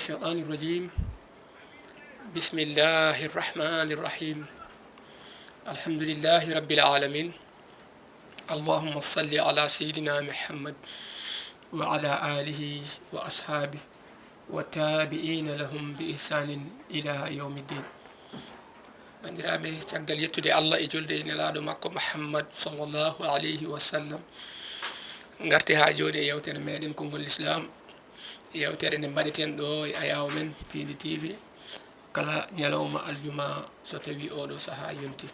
الشيطان الرجيم بسم الله الرحمن الرحيم الحمد لله رب العالمين اللهم صل على سيدنا محمد وعلى آله وأصحابه والتابعين لهم بإحسان إلى يوم الدين bandiraɓe caggal yettude allah e julde nelaɗo makko Muhammad sallllahu alayhi wa sallam garti ha joni e yewtere meɗen konngol l'islam yewtere nde mbaɗeten ɗo e ayaw men Pindi TV kala ñalawma aljuma so tawi oɗo saaha yonti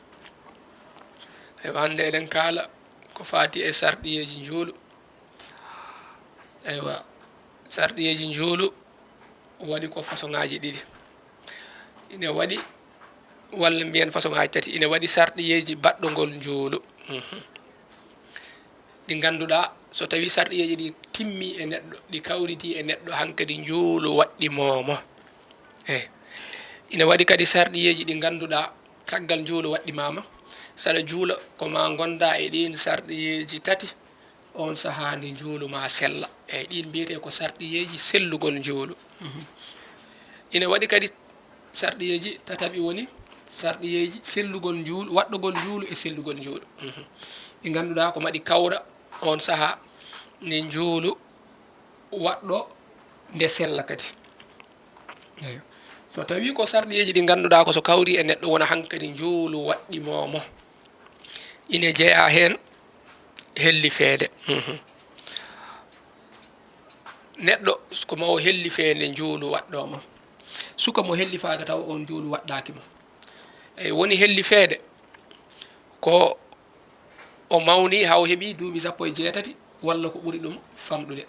eywa hande eɗen kaala ko fati e sarɗiyeji njuulu eywa sarɗiyeji njuulu waɗi ko façon ngaji ɗiɗi ine waɗi walla mbiyen façon ngaji tati ine waɗi sarɗiyeji baɗɗogol njuulu ɗi ganduɗa so tawi sarɗiyeji ɗi timmi e neɗɗo ɗi kawriti e neɗɗo hankkadi njuulu waɗɗimomo ine waɗi kadi sarɗiyeji ɗi ganduɗa caggal njuulu waɗɗimama saɗa juula koma gonda e ɗin sarɗiyeji tati on saaha nde njuulu ma sella eyyi ɗin mbiyete ko sarɗiyeji sellugol njuulu ine waɗi kadi sarɗiyeji tataɓi woni sarɗiyeji sellugol njuulu waɗɗogol njuulu e sellugol njuulu ɗi ganduɗa ko maɗi kawra on saaha nde njuulu waɗɗo nde sella kadi eyi so tawi ko sarɗiyeji ɗi ganduɗa ko so kawri e neɗɗo wona hankkadi njuulu waɗɗimomo ine jeeya hen helli feede neɗɗo ko mawo helli feede njuulu waɗɗomo suka mo helli faga taw on njuulu waɗɗakimo eyi woni helli feede ko o mawni haw heeɓi duuɓi sappo e jeetati walla ko ɓuri ɗum famɗude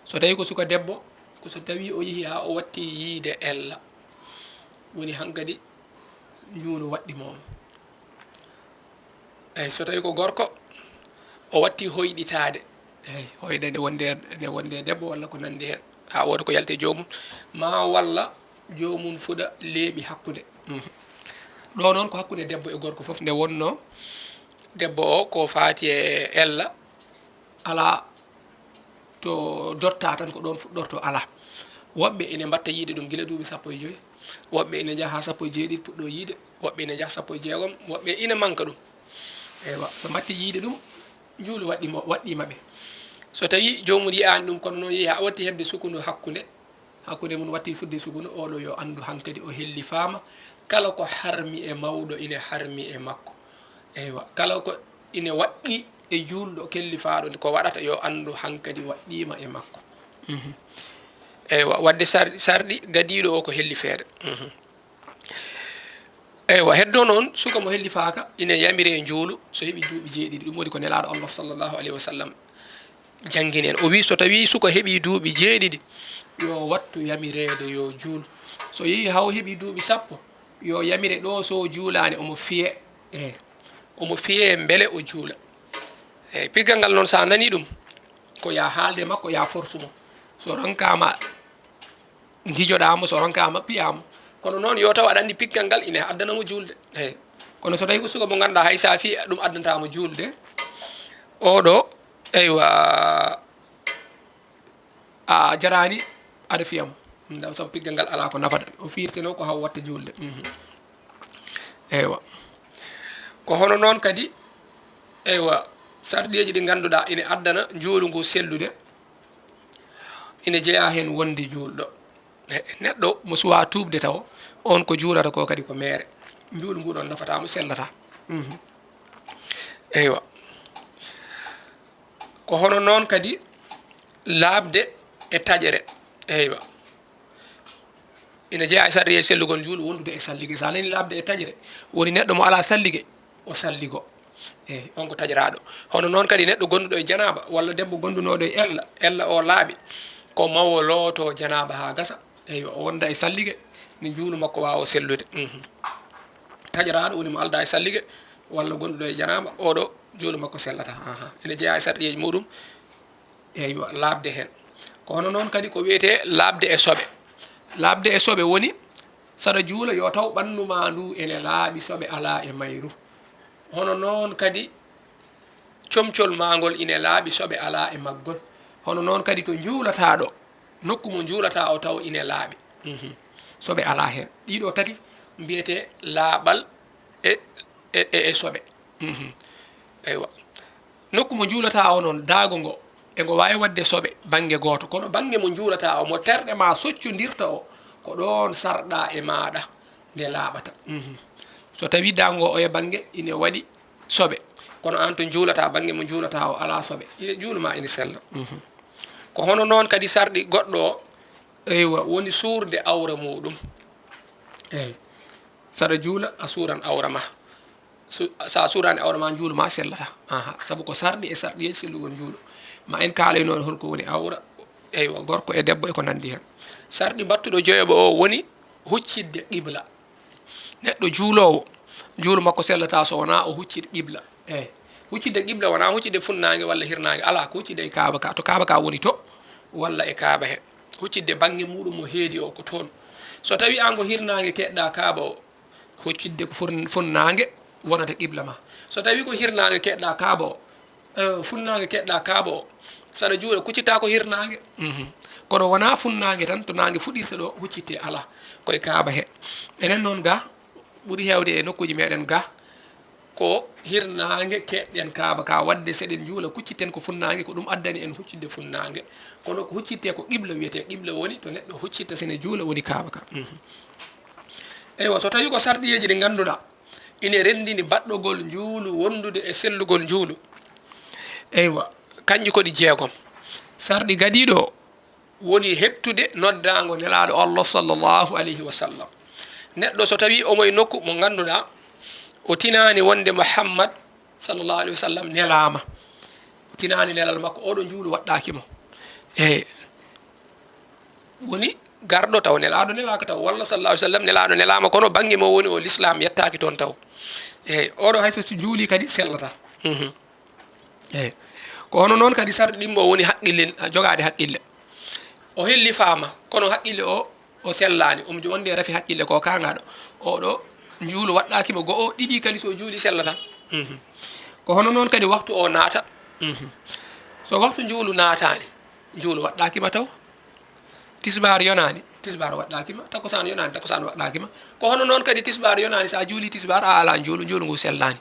so tawi ko suka debbo ko so tawi o yeehi ha o watti yiide ella woni hankkadi njuulu waɗɗimomo eyyi so tawi ko gorko o watti hoyɗitade eyyi hoyde nde wonde debbo walla ko nandi hen ha woda ko yalte jomum ma walla jomum fuɗa leeɓi hakkude ɗo noon ko hakkude debbo e gorko foof nde wonno debbo o ko fati e ella ala to dotta tan ko ɗon fuɗɗorto ala woɓɓe ene mbatta yiide ɗum guila duuɓi sappo e joyyi woɓɓe ene jaaha ha sappo e jeeɗiɗi puɗɗo yiide woɓɓe ene jaaha sappo e jeegom woɓɓe ina manka ɗum eywa so mbatti yiide ɗum njuulu waɗɗimaɓe so tawi jomum yiyani ɗum kono noon yeehi ha watti hebde sukundu hakkude mum watti fudde sukundu oɗo yo andu hankkadi o helli faama kala ko harmi e mawɗo ine harmi e makko eywa kala ko ine waɗɗi e julɗo kellifaɗo ko waɗata yo andu hankkadi waɗɗima e makko eywa wadde sarɗi gadiɗo o ko helli feere eywa heddo noon suka mo helli faaka ine yamire njuulu so heeɓi duuɓi jeeɗiɗi ɗum waɗi ko nelaɗo Allah sallllahu alayhi wa sallam jangguini en o wi so tawi suka heeɓi duuɓi jeeɗiɗi yo wattu yamirede yo juulu so yeehi haw heeɓi duuɓi sappo yo yamire ɗo so juulani omo fiye omo fiye beele o juula eyyi piggal ngal noon sa nani ɗum ko ya haalde makko ya force mo so ronkama dijoɗamo so ronkama piyamo kono noon yo taw aɗa andi piggal ngal ine addanamo julde eyyi kono so tawi ko suka mo ganduɗa hay sa fi ɗum addantamo julde oɗo eywa a jarani aɗa fiyamo saabu piggal ngal ala ko nafata o firteno ko haw watta julde eywa ko hono noon kadi eywa sarɗiyeji ɗi ganduɗa ine addana njuulu ngu sellude ine jeeya hen wonde julɗo neɗɗo mo suwa tubde taw on ko juulata ko kadi ko meere njuulu ngu ɗon nafatamo sellata eywa ko hono noon kadi labde e taƴere eywa ina jeeya e sarɗiyeji sellugol njuulu wondude e salligue sa nani labde e taƴere woni neɗɗo mo ala salligue o salligo eyyi on ko taƴiraɗo hono noon kadi neɗɗo gonduɗo e janaba walla debbo gondunoɗo e ella o laaɓi ko mawo looto janaba ha gasa eyyi o wonda e salligue ni njuulu makko wawa sellude taƴiraɗo woni mo alda e salligue walla gonduɗo e janaba oɗo njuulu makko sellata ene jeeya e sarɗiyeji muɗum eywa labde hen ko hono noon kadi ko wiyete labde e soɓe woni saɗa juula yo taw ɓanduma ndu ene laaɓi soɓe ala e mayru hono noon kadi comcol magol ine laaɓi soɓe ala e maggol hono noon kadi to juulataɗo nokku mo juulata o taw ine laaɓi soɓe ala hen ɗiɗo tati mbiyete laaɓal e soɓe eywa nokku mo juulata o noon daago ngo ego wawi wadde soɓe banggue goto kono banggue mo juulata o mo terɗe ma soccodirta o ko ɗon sarɗa e maɗa nde laaɓata so tawi dango o e banggue ine waɗi soɓe kono an to juulata banggue mo juulata o ala soɓe ine juuluma ine sella ko hono noon kadi sarɗi goɗɗo o eywa woni suurde awra muɗum eyyi saɗa juula a suuran awra ma sa suurani awra ma juuluma sellata saabu ko sarɗi e sarɗiyeji sellugol juulo ma en kaalay-noon holko woni awra eywa gorko e debbo e ko nandi hen sarɗi battuɗo joyoɓo o woni huccidde qibla neɗɗo juulowo juulo makko sellata so wona o huccide qibla eyyi huccidde qibla wona huccidde funnangue walla hirnangue ala ko huccidde e kaaba ka to kaaba ka woni to walla e kaaba he huccidde banggue muɗum mo heedi o ko toon so tawi an ko hirnangue keɗɗa kaaba o huccidde ko funnangue wonata qibla ma so tawi ko hirnangue keɗɗa kaaba o funnangue keɗɗa kaaba o saɗa juula kuccita ko hirnangue kono wona funnangue tan to nangue fuɗirta ɗo huccitte ala koye kaaba he enen noon ga ɓuuri hewde e nokkuji meɗen ga ko hirnangue keɗɗen kaaba ka wadde seɗen juula kuccitten ko funnangue ko ɗum addani en huccidde funnangue kono ko huccitte ko qibla wiyete qibla woni to neɗɗo huccitta sene juula woni kaaba ka eywa so tawi ko sarɗiyeji ɗi ganduɗa ine rendini baɗɗogol juulu wondude e sellugol juulu eywa kanƴi koɗi jeegom sarɗi gadiɗo woni heptude noddago nelaɗo Allah sallllahu alayhi wa sallam neɗɗo so tawi omoye nokku mo ganduɗa o tinani wonde Muhammad sallllahu alayhi wa sallam nelama o tinani nelal makko oɗo juulu waɗɗakimo eyyi woni garɗo taw nelaɗo nelaka taw walla sallah alih sallam nelaɗo nelama kono banggue mo woni o l'islam yettaki toon taw eyyi oɗo hayso so juuli kadi sellata eyyi ko hono noon kadi sarɗi ɗimmo woni haqqille jogade haqqille o helli faama kono haqqille o sellani omo wonde rafi haqqille ko kagaɗo oɗo juulu waɗɗakimo go o ɗiɗi kadi so juuli sellata ko hono noon kadi waktu o naata so waktu juulu naatani juulu waɗɗakima taw tisbar yonani tisbar waɗɗakima takosan yonani takosan waɗɗakima ko hono noon kadi tisbar yonani sa juuli tisbar a ala juulu ngu sellani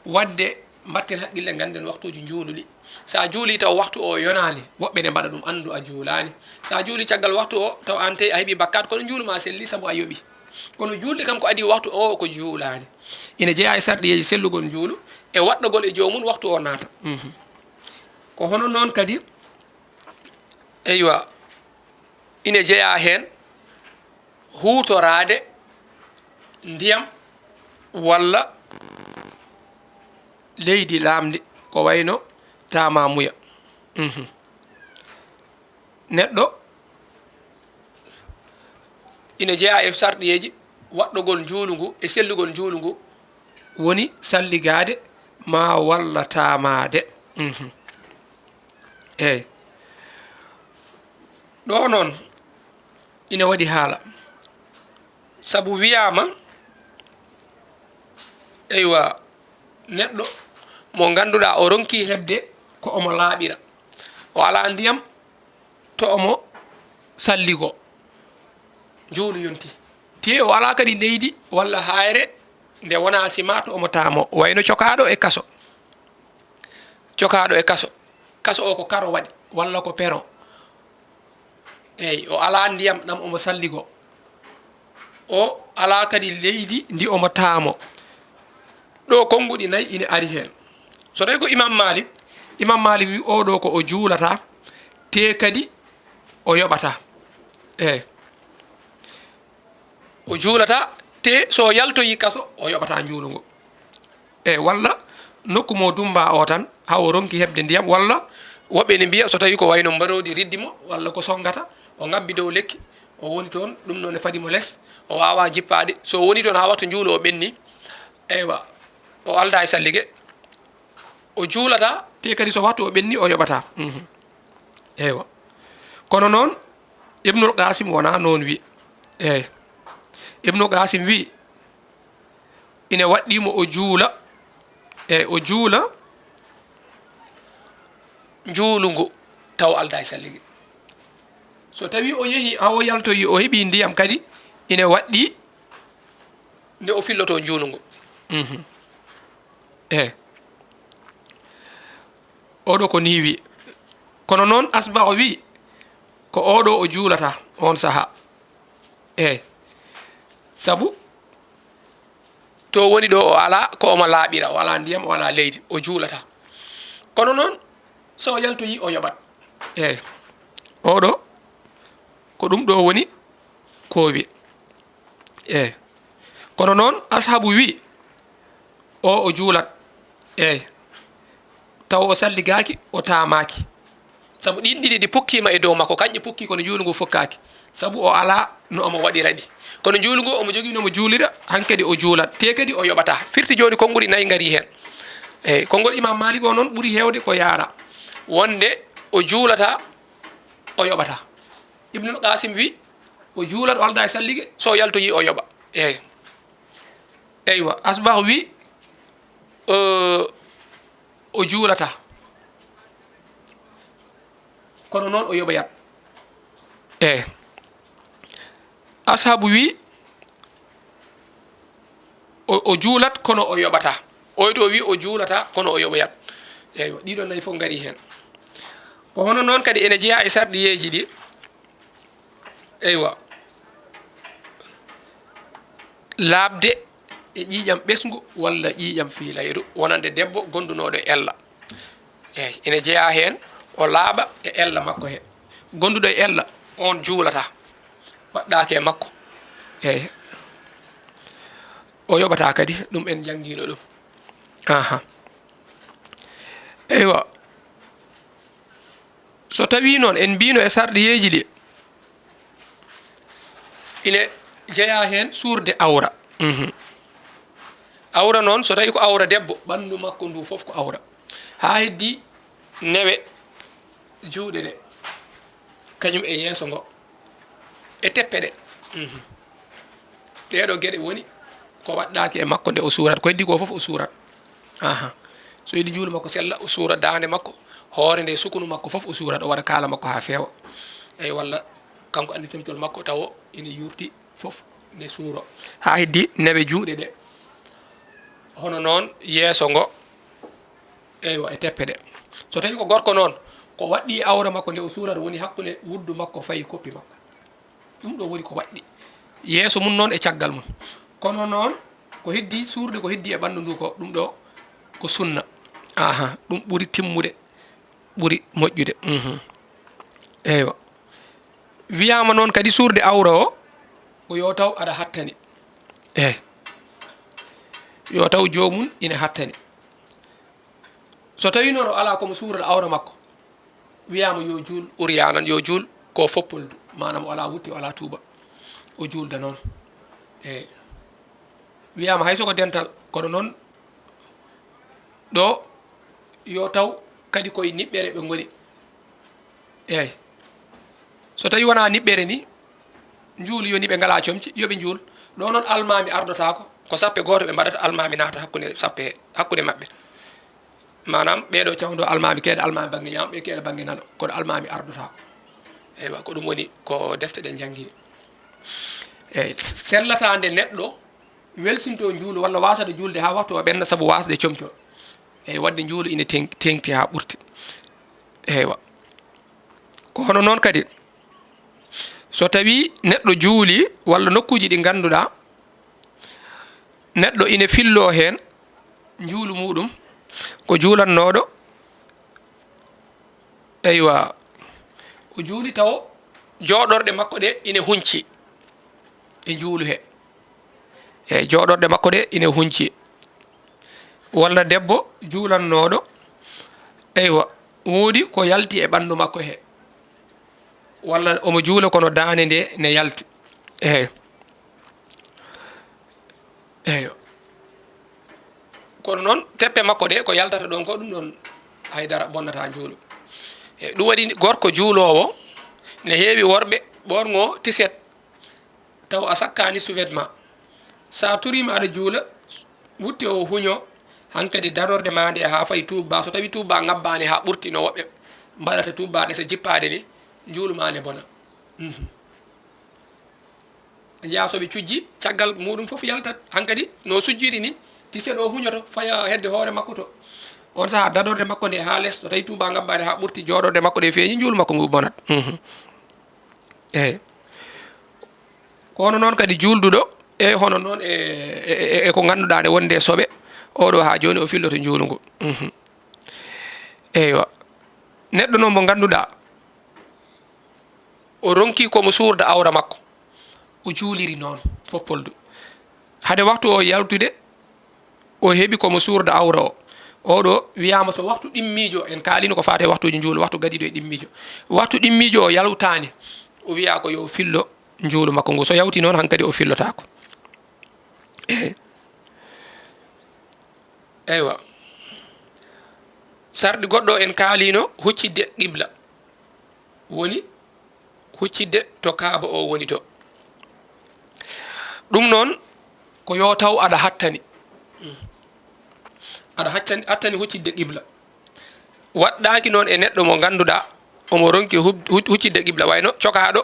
wadde mbatten haqqille ganden waktuji juuluɗi sa juuli taw waktu o yonani woɓɓe ne mbaɗa ɗum andu a juulani sa juuli caggal waktu o taw an tawi a heeɓi bakkat kono juuluma selli saabu a yooɓi kono julde kam ko adi waktu o ko juulani ina jeeya e sarɗiyeji sellugol juulu e waɗɗogol e jomum waktu o naata ko hono noon kadi eywa ina jeeya hen hutorade ndiyam walla leydi lamdi ko wayno tama muya neɗɗo ina jeeya e sarɗiyeji waɗɗogol juulu ngu e sellugol juulu ngu woni salligade ma walla tamade eyyi ɗo noon ina waɗi haala saabu wiyama eywa neɗɗo mo ganduɗa o ronki hebde ko omo laaɓira o ala ndiyam to omo salligo juulu yonti te o ala kadi leydi walla hayre nde wona sima to omo tamo wayno cokaɗo e kaso kaso o ko karo waɗi walla ko peron eyyi o ala ndiyam ɗam omo salligo o ala kadi leydi ndi omo tamo ɗo konnguɗi nayyi ina ari hen so tawi ko imam malik wi oɗo ko o juulata te kadi o yoɓata eyyi o juulata te so yaltoyi kaso o yoɓata juulu ngo eyyi walla nokku mo dumba o tan ha o ronki hebde ndiyam walla woɓɓe ne mbiya so tawi ko wayno mbarodi riddimo walla ko songata o ngabbi dow lekki o woni toon ɗum noon e fadimo less o wawa jippade so woni toon ha wattu juulu o ɓenni eywa o alda e sallige o juulata te kadi so wattu o ɓenni o yoɓata eywa kono noon ibnul qasim wona noon wi eyyi ibnu qasim wi ina waɗɗimo o juula eyyi o juula juulu ngu taw alda e sallige so tawi o yehi hawo yaltoyi o heɓi ndiyam kadi ine waɗɗi nde o filloto juulungo oɗo ko ni wi kono noon asbahu wi ko oɗo o juulata on saaha sabu to woni ɗo o ala ko omo laaɓira o ala ndiyam o ala leydi o juulata kono noon so o yaltoyi o yoɓat oɗo ko ɗum ɗo woni koowi kono noon ashabu wi o juulat taw o salligaki o tamaki sabu ɗin ɗiɗi ɗi pukkima e dow makko kanƴe pukki kono juulungu fokkaki sabu o ala no omo waɗira ɗi kono juulungu omo jogui nomo juulira hankkadi o juulat te kadi o yoɓata firti joni konngol nayyi gari hen konngol imam malik o noon ɓuuri hewde ko yaara wonde o juulata o yoɓata ibnul qasim wi o juulat o alda e salligue so yaltoyi o yoɓa eywa asbah wi o juulata kono noon o yoɓayat ashabu wi o juulat kono o yoɓata oyto wi o juulata kono o yoɓayat eywa ɗiɗo nayyi fof gari hen ko hono noon kadi ene jeeya e sarɗiyeji ɗi eywa laabde e ƴiƴam ɓesgu walla ƴiƴam fiilayru wonande debbo gondunoɗo ella ene jeeya hen o laaɓa e ella makko he gonduɗo e ella on juulata waɗɗake e makko o yoɓata kadi ɗum en jangguino ɗum eywa so tawi noon en mbino e sarɗiyeji ɗi ine jeeya hen suurde awra awra noon so tawi ko awra debbo ɓandu makko ndu foof ko awra ha heddi newe juuɗe ɗe kañum e yeeso ngo e teppe ɗe ɗeɗo gueɗe woni ko waɗɗaki e makko nde o suurat ko heddi ko foof o suurat so yiɗi juulo makko sella o suura dande makko hoore nde sukunu makko foof o suurat o waɗa kala makko ha feewa eyi walla kanko andi temtol makko taw ine yurti foof nde suuro ha heddi newe juuɗe ɗe hono noon yeeso ngo eywa e teppe ɗe so tawi ko gorko noon ko waɗɗi awra makko nde o suurata woni hakkude wuddu makko fayi koppi makko ɗum ɗo woni ko waɗɗi yeeso mum noon e caggal mum kono noon ko heddi suurde ko heddi e ɓandu ndu ko ɗum ɗo ko sunna ɗum ɓuuri timmude ɓuuri moƴƴude eywa wiyama noon kadi suurde awra o ko yo taw aɗa hattani yo taw jomum ina hattani so tawi noon o ala komo suurata awra makko wiyama yo juul uryanan yo juul ko foppoldu manam o ala wutti o ala tuuba o juulda noon wiyama hay soko dental kono noon ɗo yo taw kadi koye niɓɓere ɓe goni eyyi so tawi wona niɓɓere ni juulu yoni ɓe ngala comci yoɓe juul ɗo noon almami ardotako ko sappe goto ɓe mbaɗata almami naata hakkude sappe he hakkude mabɓe manam ɓeɗo cawdo almami keeɗa almami banggue ñam ɓe keeɗa banggue nano kono almami ardotako eywa ko ɗum woni ko defte ɗen jangguini eyyi sellata nde neɗɗo welsinto juulu walla wasata julde ha wattu o ɓenna saabu wasde comcol eyyi wadde juulu ine tengti ha ɓurti eywa ko hono noon kadi so tawi neɗɗo juuli walla nokkuji ɗi ganduɗa neɗɗo ine fillo hen juulu muɗum ko juulannoɗo eywa o juuli taw jooɗorɗe makko ɗe ine hunci e juulu he eyyi jooɗorɗe makko ɗe ine hunci walla debbo juulannoɗo eywa woodi ko yalti e ɓandu makko he walla omo juula kono dande nde ne yalti eyyo kono noon teppe makko ɗe ko yaltata ɗon ko ɗum ɗon haydara bonnata juulu eyyi ɗum waɗi gorko juulowo ne heewi worɓe ɓorgo tiset taw a sakkani sous-vêtement sa turima aɗa juula wutte o huño hankkadi darorde ma nde ha fayi tubba so tawi tubba ngabbani ha ɓurti no woɓɓe mbaɗata tubba ɗe so jippade ni juuluma ne bona jaasoɓe cujji caggal muɗum fof yaltat hankkadi no sujjiri ni tiset o huñoto faya hedde hoore makko to on saha dadorde makko nde ha less so tawi tuba gabbade ha ɓurti joɗorde makko nde feeñi juulu makko ngu bonat eyyi kono noon kadi julduɗo e hono noon e ko ganduɗa nde wonde soɓe oɗo ha joni o filloto juulu ngu eywa neɗɗo noon mo ganduɗa o ronki komo surda awra makko o juuliri noon foppoldu hade waktu o yaltude o heeɓi komo surda awra o oɗo wiyama so waktu ɗimmijo en kalino ko fate waktuji juulu waktu gadiɗo e ɗimmijo waktu ɗimmijo o yaltani o wiya ko yo fillo juulu makko ngu so yawti noon hankkadi o fillotako eywa sarɗi goɗɗo en kaalino huccidde qibla woni huccidde to kaaba o woni to ɗum noon ko yo taw aɗa hattani aɗa hattani huccidde qibla waɗɗaki noon e neɗɗo mo ganduɗa omo ronki huccidde qibla wayno cokaɗo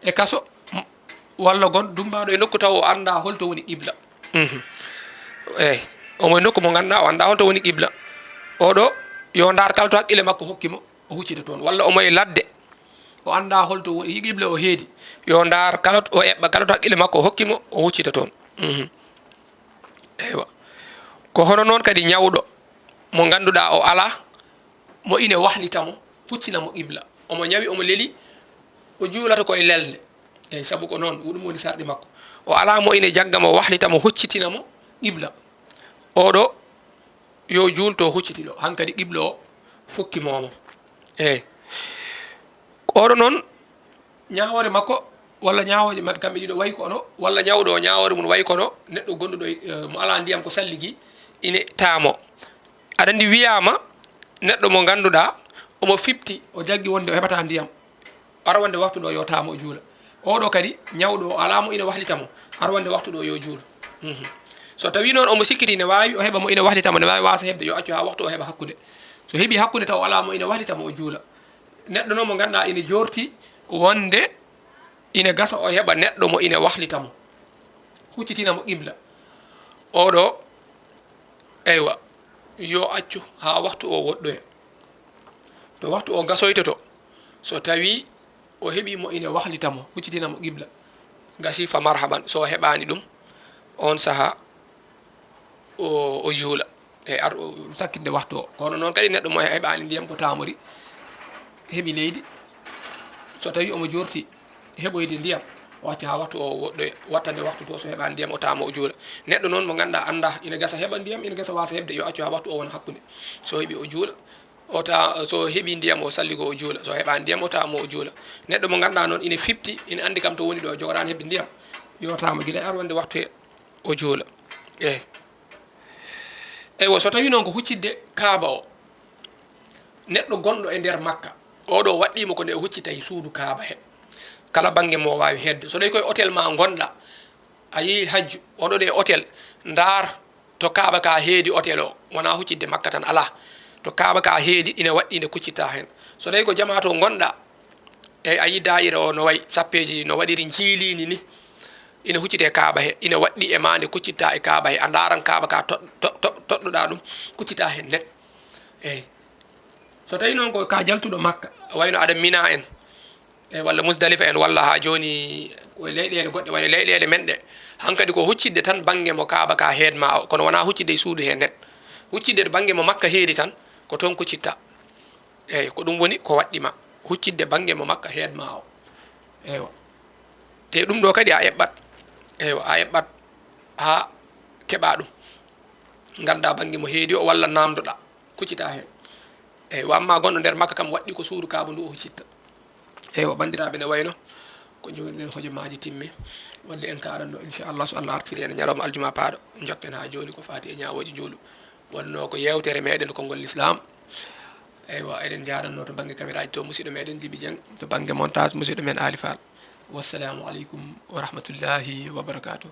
e kaso walla gon dumbaɗo e nokku taw o anda holto woni qibla eyyi omo e nokku mo ganduɗa o anda holto woni qibla oɗo yo dar kala to haqqille makko hokkimo o huccita toon walla omo e ladde o anda holto woni qibla o heedi yo dar kala o eɓɓa kala to haqqille makko hokkimo o huccita toon eywa ko hono noon kadi ñawɗo mo ganduɗa o ala mo ine wahlitamo huccinamo qibla omo ñawi omo leeli o juulata koye lelde eyyi saabu ko noon ɗum woni sarɗi makko o ala mo ine jaggamo wahlitamo huccitinamo qibla oɗo yo juulto huccitiɗo hankkadi qibla o fokkimomo eyyi oɗo noon ñawore makko walla ñawoje mabɓe kamɓe ɗiɗo wayi kono walla ñawɗo o ñawore mum wayi kono neɗɗo gonɗuɗo mo ala ndiyam ko salligi ine taamo aɗa andi wiyama neɗɗo mo ganduɗa omo fipti o jaggi wonde o heɓata ndiyam ara wonde waktu ɗo yo taamo o juula oɗo kadi ñawɗo o ala mo ine wahlitamo har wonde waktu ɗo yo juula so tawi noon omo sikkiti ne wawi o heɓa mo ine wahlitamo ne wawi wasa heɓde yo accu ha waktu o heɓa hakkude so heeɓi hakkude taw ala mo ine wahlitamo o juula neɗɗo noon mo ganduɗa ine jorti wonde ine gasa o heɓa neɗɗo mo ine wahlitamo huccitinamo qibla oɗo eywa yo accu ha waktu o woɗɗoya to waktu o gasoytoto so tawi o heeɓi mo ine wahlitamo huccitinamo qibla gasi fa marhaban so heɓani ɗum on saaha o juula e ar sakkinde waktu o kono noon kadi neɗɗo mo heɓani ndiyam ko tamori heeɓi leydi so tawi omo jorti heɓoyde ndiyam o wacca ha waktu o woɗɗoya wattande waktu to so heɓani ndiyam o tama o juula neɗɗo noon mo ganduɗa anda ina gasa heɓa ndiyam ina gasa wasa heɓde yo accu ha waktu o wona hakkude so heeɓi o juula o ta so heeɓi ndiyam o salligo o juula so heɓani ndiyam o tama o juula neɗɗo mo ganduɗa noon ine fipti ina andi kam to woni ɗo jogorani heɓde ndiyam yo tama guila ar wonde waktu he o juula eyyi eywa so tawi noon ko huccidde kaaba o neɗɗo gonɗo e nder makka oɗo waɗɗimo ko nde o huccita e suudu kaaba he kala banggue mo wawi hedde so tawi koye hôtel ma gonɗa a yeehi hajju oɗo ɗe hôtel dar to kaaba ka heedi hôtel o wona huccidde makka tan ala to kaaba ka heedi ine waɗɗi nde kuccita hen so tawi ko jama to gonɗa eyyi a yi dayira o no wayi sappeji no waɗiri jiilini ni ine huccite kaaba he ine waɗɗi e ma nde kuccita e kaaba he a daran kaaba ka toɗɗoɗa ɗum kuccita hen net eyyi so tawi noon ko ka jaltuɗo makka wayno aɗa mina en e walla musdalifa en walla ha joni koye leyɗele goɗɗe wayno leyɗele men ɗe hankkadi ko huccidde tan banggue mo kaaba ka heedma o kono wona huccidde e suudu he net huccidde to banggue mo makka heedi tan ko toon kuccitta eyyi ko ɗum woni ko waɗɗima huccidde banggue mo makka heedma o eywa te ɗum ɗo kadi a eɓɓat eywa a eɓɓat ha keeɓa ɗum ganda banggue mo heedi o walla namdoɗa kuccita hen eyyi wamma gonɗo nder makka kam waɗɗi ko suudu kaaba ndu o huccitta eywa bandiraɓe ne wayno ko joni hojomaji timmi wadde en kaɗanno inchallah so Allah artiri en ñalawma aljuma paaɗo jokken ha joni ko fati e ñawoji juulu wonno ko yewtere meɗen konngol l'islam eywa eɗen jaranno to banggue caméraji to musidɗo meɗen Djiby Dieng to banggue montage musidɗo men Ali Fall wassalamu aleykum wa rahmatullahi wa barakatuh